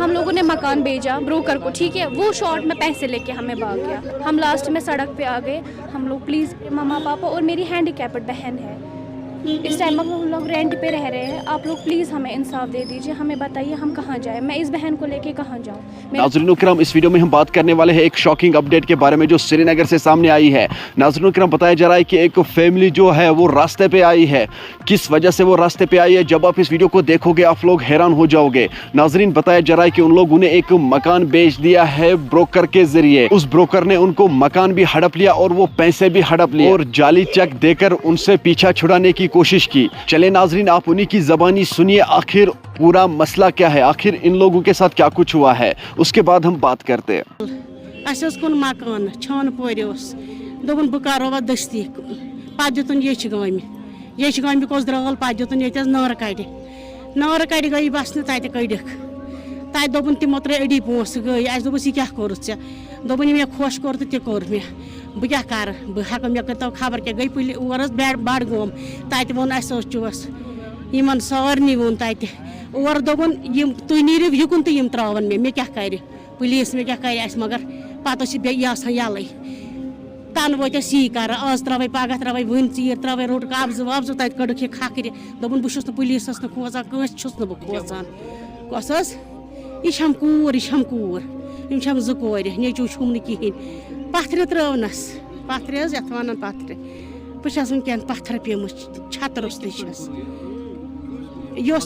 हम लोगों ने मकान भेजा ब्रोकर को, ठीक है, वो शॉर्ट में पैसे लेके हमें भाग गया। हम लास्ट में सड़क पे आ गए। हम लोग प्लीज़, मम्मा पापा और मेरी हैंडीकैप्ड बहन है, इस टाइम हम लोग रेंट पे रह रहे हैं। आप लोग प्लीज़ हमें इंसाफ दे दीजिए, हमें बताइए हम कहाँ जाएं, मैं इस बहन को लेके कहाँ जाऊँ। नाज़रीन किराम, इस वीडियो में हम बात करने वाले हैं एक शॉकिंग अपडेट के बारे में जो श्रीनगर से सामने आई है। नाज़रीन किराम, बताया जा रहा है कि एक फैमिली जो है वो रास्ते पे आई है। किस वजह से वो रास्ते पे आई है, जब आप इस वीडियो को देखोगे आप लोग हैरान हो जाओगे। नाज़रीन, बताया जा रहा है कि उन लोगों ने एक मकान बेच दिया है ब्रोकर के जरिए। उस ब्रोकर ने उनको मकान भी हड़प लिया और वो पैसे भी हड़प लिए और जाली चेक देकर उनसे पीछा छुड़ाने की कोशिश की। चले नाज़रीन, आप उन्हीं की ज़बानी सुनिए आखिर पूरा मसला क्या है, आखिर इन लोगों के साथ क्या कुछ हुआ है, उसके बाद हम बात करते हैं। कुन मकान छान पोर दोपन बह करो दस्ती पे दुन ये गामि कोस द्राल पे दुन ये नार कड़ गई बसने तत कड़क तत दोपन तमो त्रे अड़ी पोस गई अस दोपस यह क्या कोर दोपन मे खुश कोर तो तह कोर मे बह क्या कर बह हेक मे कर खबर क्या गई और बड़गोम तत वोन चुस इन सारे वोन तत और दोपन तुम नीरिव युकन तो त्रावन मे क्या कर पुलिस मे क्या कर मगर पे यल तन वो यी कर आज त्रवे पगह त्रवे वन चीर त्रवे रोट कब्ज वब्ज तत कड़क यह खखर दोपन बस पुलिस खोजान कस बह खोजान कस यह कूर यम जो कोर नेचू छुम कहें पत्थर त्रवनस पत्थर ये वन पत्थर बस वनकन पत्थर पेम छतरस तस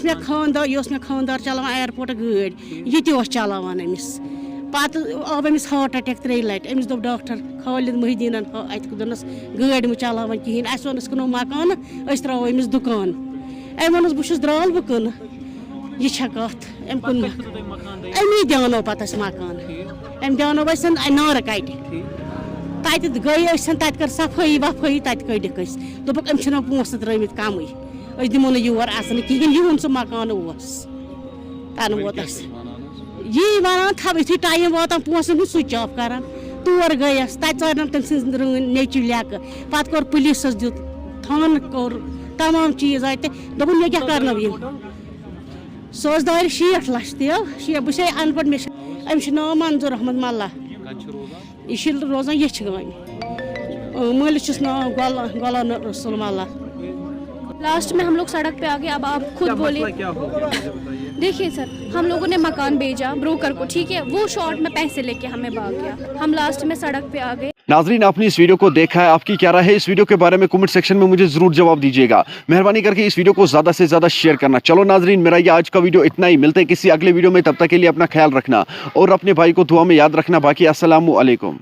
मे खानदार चलान एयरपोर्ट गाड़ी ये चलान अमिस पत आव अमिस हार्ट अटैक 3 लट अमिस दोप डॉक्टर खालिद मुहिदीन दोनस गाड़ी में चलान कहें अस वोनस कनो मकान त्रो अमिस दुकान अम वोनस बस द्राल बह कन यह कत अम कुन अमी दियानो पत मकान अम दियानो नार कट तत गई तत कर सफाई वफाई तत कड़क दोपक अम पोस त्रमित कम दिमो योर असन कहें यहन सह मकान तन वोत यी वन थप यु टाइम वातान पोसन स्विच ऑफ कर तोर गयस तत ारन तम सज नेचु लेक पत कोर पुलिस दुत थान कोर तमाम चीज आए दोपन मे क्या करना सह दार 60 लक्ष तह बस अनपढ़ मे अमिस नाव मंजूर अहमद मल्ला यह रोजान ये गामि मालिस नाव गुलाम रसूल मल्ला। लास्ट में हम लोग सड़क पे आ गए। अब आप खुद बोलिए। देखिए सर, हम लोगों ने मकान भेजा ब्रोकर को, ठीक है, वो शॉर्ट में पैसे लेके हमें भाग गया। हम लास्ट में सड़क पे आ गए। नाजरीन, आपने इस वीडियो को देखा है, आपकी क्या राय है इस वीडियो के बारे में कमेंट सेक्शन में मुझे जरूर जवाब दीजिएगा। मेहरबानी करके इस वीडियो को ज्यादा से ज्यादा शेयर करना। चलो नाजरीन, मेरा ये आज का वीडियो इतना ही। मिलते हैं किसी अगले वीडियो में, तब तक के लिए अपना ख्याल रखना और अपने भाई को दुआ में याद रखना। बाकी अस्सलामु अलैकुम।